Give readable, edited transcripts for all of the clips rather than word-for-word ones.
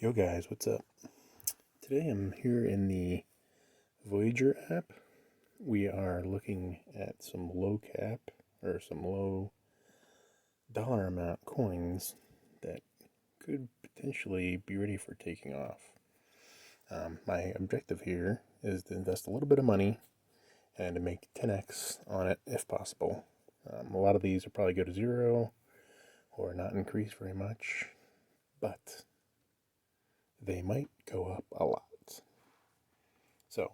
Yo guys, what's up? Today I'm here in the Voyager app. We are looking at some low cap or some low dollar amount coins that could potentially be ready for taking off. My objective here is to invest a little bit of money and to make 10x on it if possible. A lot of these will probably go to zero or not increase very much, but they might go up a lot. So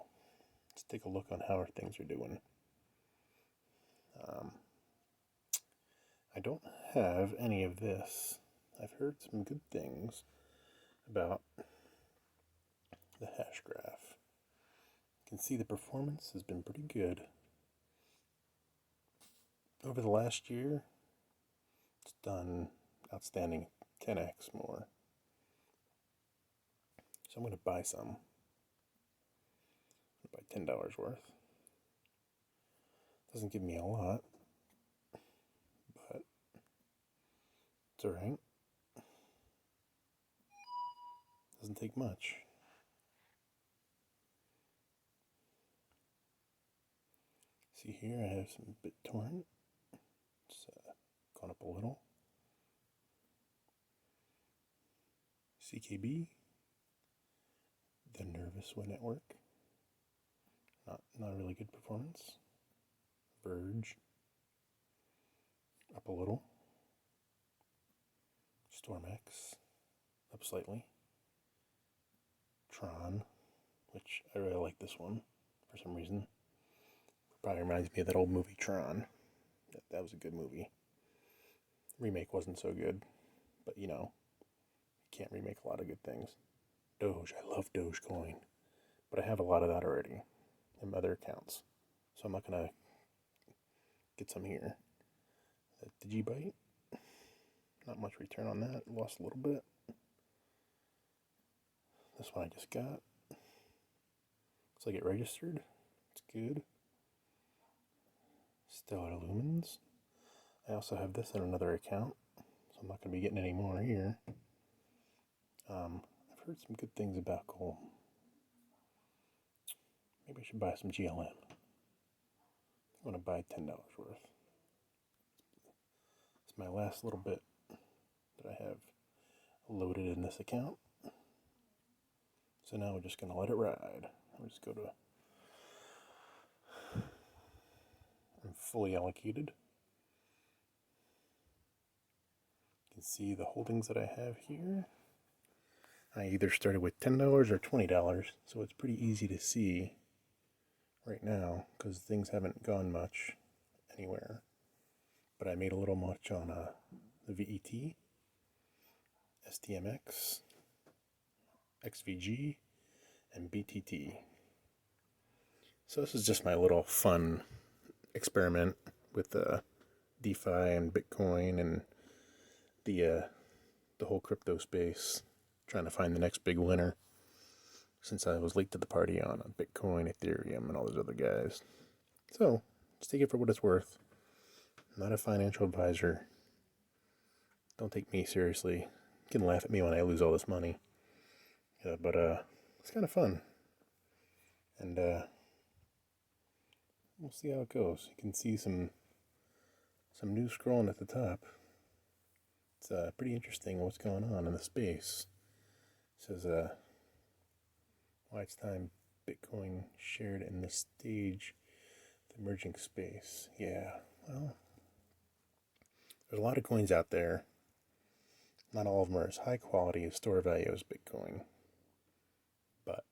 let's take a look on how our things are doing. I don't have any of this. I've heard some good things about the hash graph. You can see the performance has been pretty good. Over the last year, it's done outstanding 10x more. So I'm going to buy some. Buy $10 worth. Doesn't give me a lot, but it's alright. Doesn't take much. See here, I have some BitTorrent. It's gone up a little. CKB, the Nervous Network. Not a really good performance. Verge, up a little. StormX, up slightly. Tron, which I really like this one for some reason. Probably reminds me of that old movie Tron. That was a good movie. Remake wasn't so good, but you can't remake a lot of good things. Doge, I love Dogecoin, but I have a lot of that already in other accounts, so I'm not gonna get some here. Digibite, not much return on that. Lost a little bit. This one I just got. Looks like it registered. It's good. Stellar Lumens. I also have this in another account, so I'm not going to be getting any more here. I've heard some good things about gold. Maybe I should buy some GLM. I'm going to buy $10 worth. It's my last little bit that I have loaded in this account. So now we're just going to let it ride. I'll just go to... I'm fully allocated. You can see the holdings that I have here. I either started with $10 or $20, so it's pretty easy to see right now because things haven't gone much anywhere. But I made a little much on the VET, STMX, XVG, and BTT. So this is just my little fun experiment with DeFi and Bitcoin and the whole crypto space, trying to find the next big winner since I was late to the party on Bitcoin, Ethereum, and all those other guys. So just take it for what it's worth. I'm not a financial advisor. Don't take me seriously. You can laugh at me when I lose all this money. But it's kind of fun. And we'll see how it goes. You can see some news scrolling at the top. It's pretty interesting what's going on in the space. It says, why it's time Bitcoin shared in the stage, the emerging space. Yeah, well, there's a lot of coins out there. Not all of them are as high quality as store value as Bitcoin. But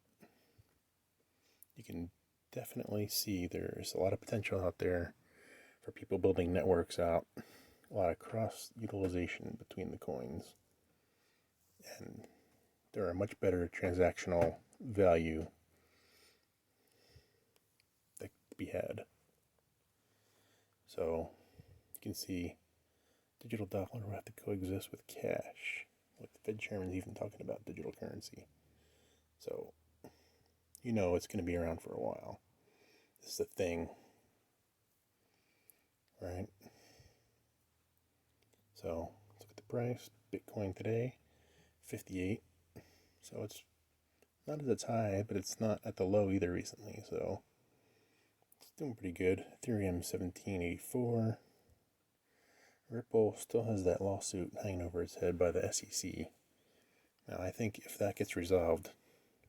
you can definitely see there's a lot of potential out there for people building networks out. A lot of cross utilization between the coins. And there are much better transactional value that could be had. So you can see digital dollar will have to coexist with cash. Like the Fed chairman's even talking about digital currency. So it's going to be around for a while. This is a thing, right? So let's look at the price. Bitcoin today, 58. So it's not as it's high, but it's not at the low either recently. So it's doing pretty good. Ethereum 1784. Ripple still has that lawsuit hanging over its head by the SEC. Now I think if that gets resolved,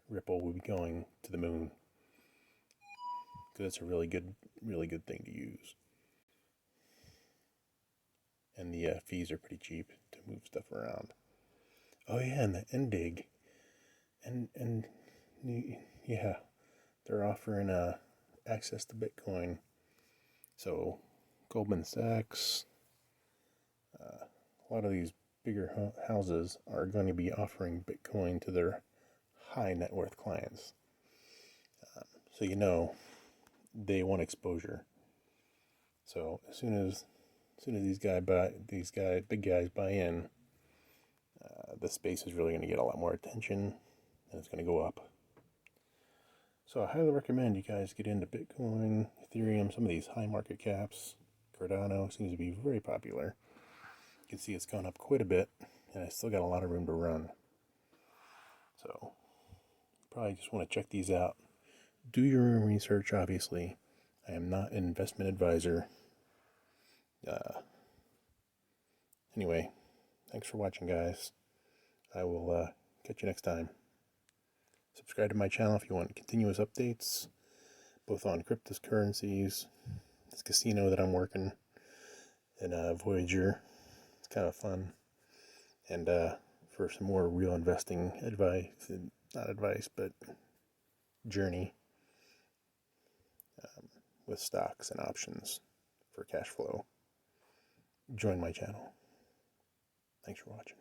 Ripple will be going to the moon, because it's a really good thing to use. And the fees are pretty cheap to move stuff around. Oh yeah, and the NDIG, and yeah, they're offering access to Bitcoin. So Goldman Sachs, a lot of these bigger houses are going to be offering Bitcoin to their high net worth clients. So they want exposure. So as soon as these big guys buy in, the space is really going to get a lot more attention, and it's going to go up. So I highly recommend you guys get into Bitcoin, Ethereum, some of these high market caps. Cardano seems to be very popular. You can see it's gone up quite a bit, and I still got a lot of room to run. So probably just want to check these out. Do your own research, obviously. I am not an investment advisor. Anyway, thanks for watching, guys. I will catch you next time. Subscribe to my channel if you want continuous updates, both on cryptocurrencies, this casino that I'm working, and Voyager. It's kind of fun. And for some more real investing advice, not advice, but journey with stocks and options for cash flow, join my channel. Thanks for watching.